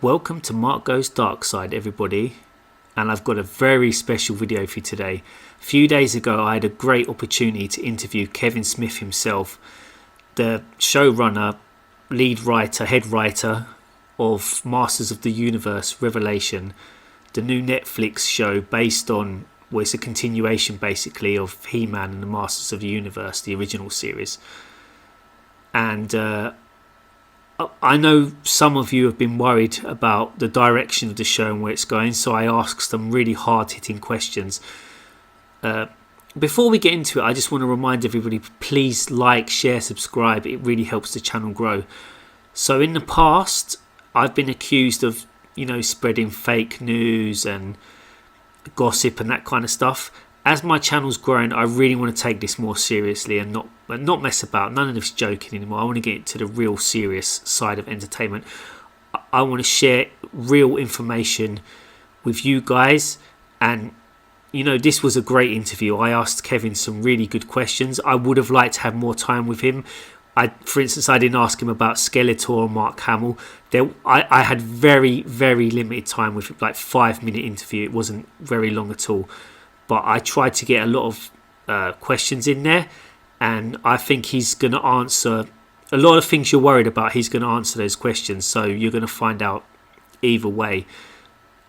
Welcome to Mark Goes Dark Side, everybody, and I've got a very special video for you today. A few days ago I had a great opportunity to interview Kevin Smith himself, the showrunner, lead writer, head writer of Masters of the Universe Revelation, the new Netflix show based on, well, it's a continuation basically of He-Man and the Masters of the Universe, the original series. And I know some of you have been worried about the direction of the show and where it's going, so I asked some really hard-hitting questions. Before we get into it, I just want to remind everybody, please like, share, subscribe. It really helps the channel grow. So in the past, I've been accused of, spreading fake news and gossip and that kind of stuff. As my channel's growing, I really want to take this more seriously and not mess about. None of this joking anymore. I want to get into the real serious side of entertainment. I want to share real information with you guys. And, this was a great interview. I asked Kevin some really good questions. I would have liked to have more time with him. For instance, I didn't ask him about Skeletor or Mark Hamill. I had very, very limited time with him, like 5-minute interview. It wasn't very long at all. But I tried to get a lot of questions in there, and I think he's going to answer a lot of things you're worried about. He's going to answer those questions, so you're going to find out either way.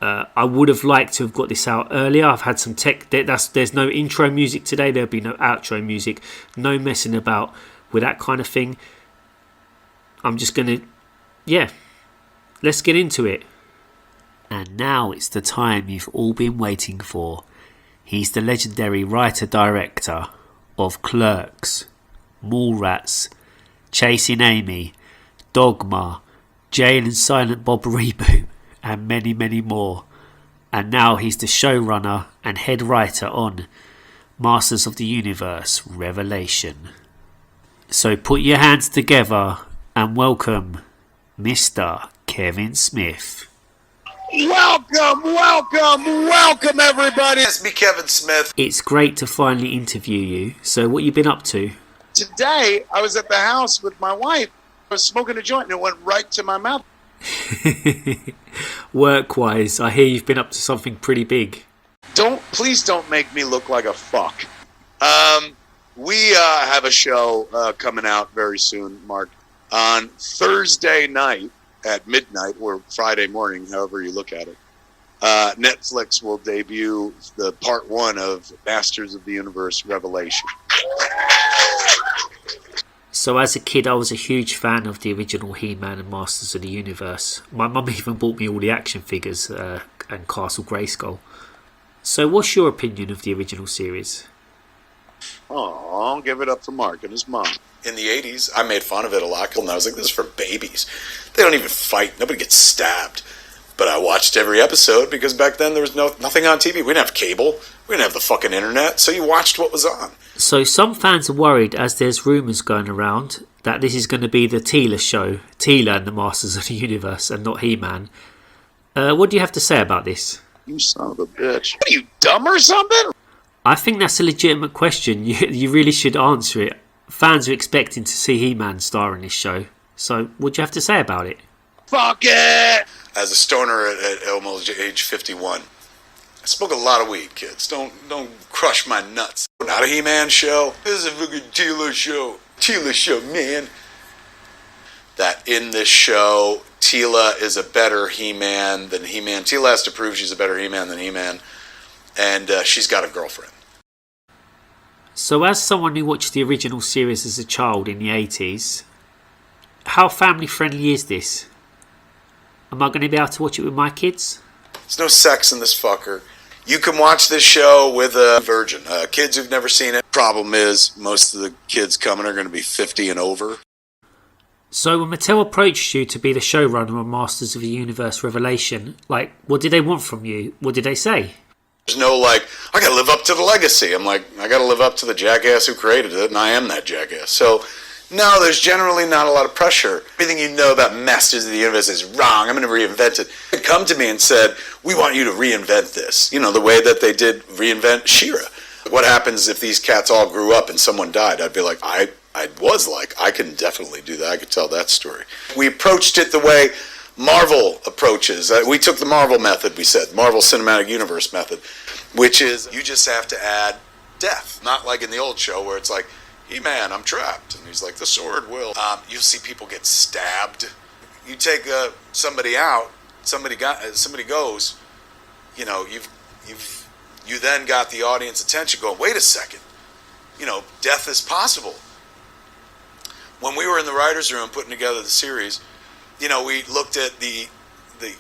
I would have liked to have got this out earlier. I've had some tech. There's no intro music today. There'll be no outro music. No messing about with that kind of thing. I'm just going to, let's get into it. And now it's the time you've all been waiting for. He's the legendary writer-director of Clerks, Mallrats, Chasing Amy, Dogma, Jane and Silent Bob Reboot, and many, many more. And now he's the showrunner and head writer on Masters of the Universe Revelation. So put your hands together and welcome Mr. Kevin Smith. Welcome, everybody. It's me, Kevin Smith. It's great to finally interview you. So what you been up to? Today, I was at the house with my wife. I was smoking a joint and it went right to my mouth. Work-wise, I hear you've been up to something pretty big. Please don't make me look like a fuck. We have a show coming out very soon, Mark, on Thursday night at midnight or Friday morning, however you look at it. Netflix will debut the part 1 of Masters of the Universe Revelation. So as a kid, I was a huge fan of the original He-Man and Masters of the Universe. My mum even bought me all the action figures and Castle Grayskull. So what's your opinion of the original series? Oh, give it up for Mark and his mom. In the 80s, I made fun of it a lot, and I was like, this is for babies. They don't even fight. Nobody gets stabbed. But I watched every episode because back then there was nothing on TV. We didn't have cable. We didn't have the fucking internet, so you watched what was on. So some fans are worried, as there's rumours going around, that this is going to be the Teela show. Teela and the Masters of the Universe, and not He-Man. What do you have to say about this? You son of a bitch. Are you dumb or something? I think that's a legitimate question. You really should answer it. Fans are expecting to see He-Man star in this show. So, what do you have to say about it? Fuck it! As a stoner at almost age 51, I smoke a lot of weed, kids. Don't crush my nuts. Not a He-Man show. This is a fucking Teela show. Teela show, man. That in this show, Teela is a better He-Man than He-Man. Teela has to prove she's a better He-Man than He-Man. And she's got a girlfriend. So as someone who watched the original series as a child in the 80s, how family friendly is this? Am I going to be able to watch it with my kids? There's no sex in this fucker. You can watch this show with a virgin. Kids who've never seen it. Problem is, most of the kids coming are going to be 50 and over. So when Mattel approached you to be the showrunner on Masters of the Universe Revelation, what did they want from you? What did they say? There's no I gotta live up to the legacy. I'm like, I gotta live up to the jackass who created it, and I am that jackass. So, no, there's generally not a lot of pressure. Everything you know about Masters of the Universe is wrong. I'm gonna reinvent it. They come to me and said, we want you to reinvent this. The way that they did reinvent She-Ra. What happens if these cats all grew up and someone died? I'd be like, I can definitely do that. I could tell that story. We approached it the way Marvel approaches. We took the Marvel method, we said, Marvel Cinematic Universe method, which is you just have to add death. Not like in the old show where it's like, He-Man, I'm trapped. And he's like, the sword will. You'll see people get stabbed. You take somebody out, somebody goes, you know, you then got the audience attention going, wait a second, you know, death is possible. When we were in the writer's room putting together the series, you know, we looked at the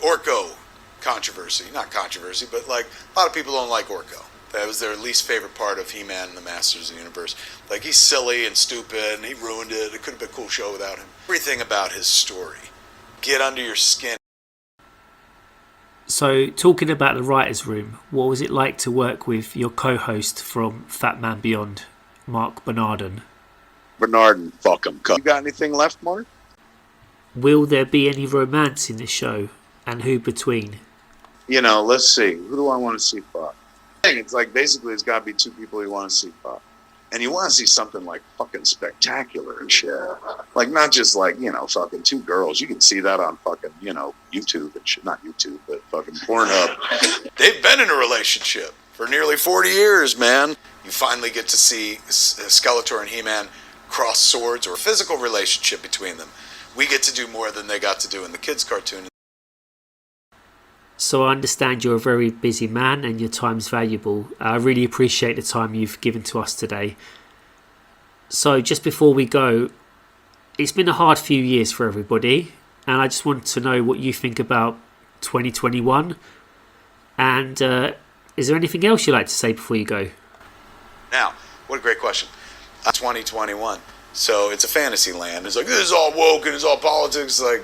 Orko controversy. Not controversy, but like a lot of people don't like Orko. That was their least favorite part of He-Man and the Masters of the Universe. Like, he's silly and stupid, and he ruined it. It could have been a cool show without him. Everything about his story. Get under your skin. So, talking about the writer's room, what was it like to work with your co-host from FATMAN Beyond, Mark Bernardin? Bernardin, fuck him. You got anything left, Mark? Will there be any romance in the show, and who between? You know, let's see. Who do I want to see fuck? It's like basically there's got to be two people you want to see fuck. And you want to see something like fucking spectacular and shit. Like, not just like, you know, fucking two girls. You can see that on fucking, you know, YouTube and shit. Not YouTube, but fucking Pornhub. They've been in a relationship for nearly 40 years, man. You finally get to see Skeletor and He-Man cross swords, or a physical relationship between them. We get to do more than they got to do in the kids' cartoon. So I understand you're a very busy man and your time's valuable. I really appreciate the time you've given to us today. So just before we go, it's been a hard few years for everybody, and I just want to know what you think about 2021. And is there anything else you'd like to say before you go? Now, what a great question. 2021. So it's a fantasy land. It's like, this is all woke and it's all politics. Like,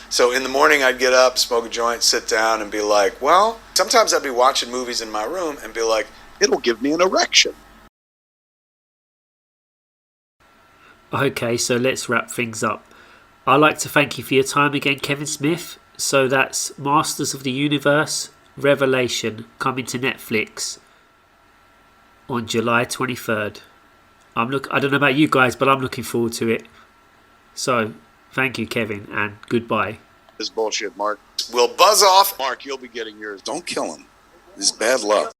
so in the morning I'd get up, smoke a joint, sit down and be like, well, sometimes I'd be watching movies in my room and be like, it'll give me an erection. Okay, so let's wrap things up. I'd like to thank you for your time again, Kevin Smith. So that's Masters of the Universe Revelation coming to Netflix on July 23rd. I don't know about you guys, but I'm looking forward to it. So, thank you, Kevin, and goodbye. This bullshit, Mark. we'll buzz off. Mark, you'll be getting yours. Don't kill him. This is bad luck.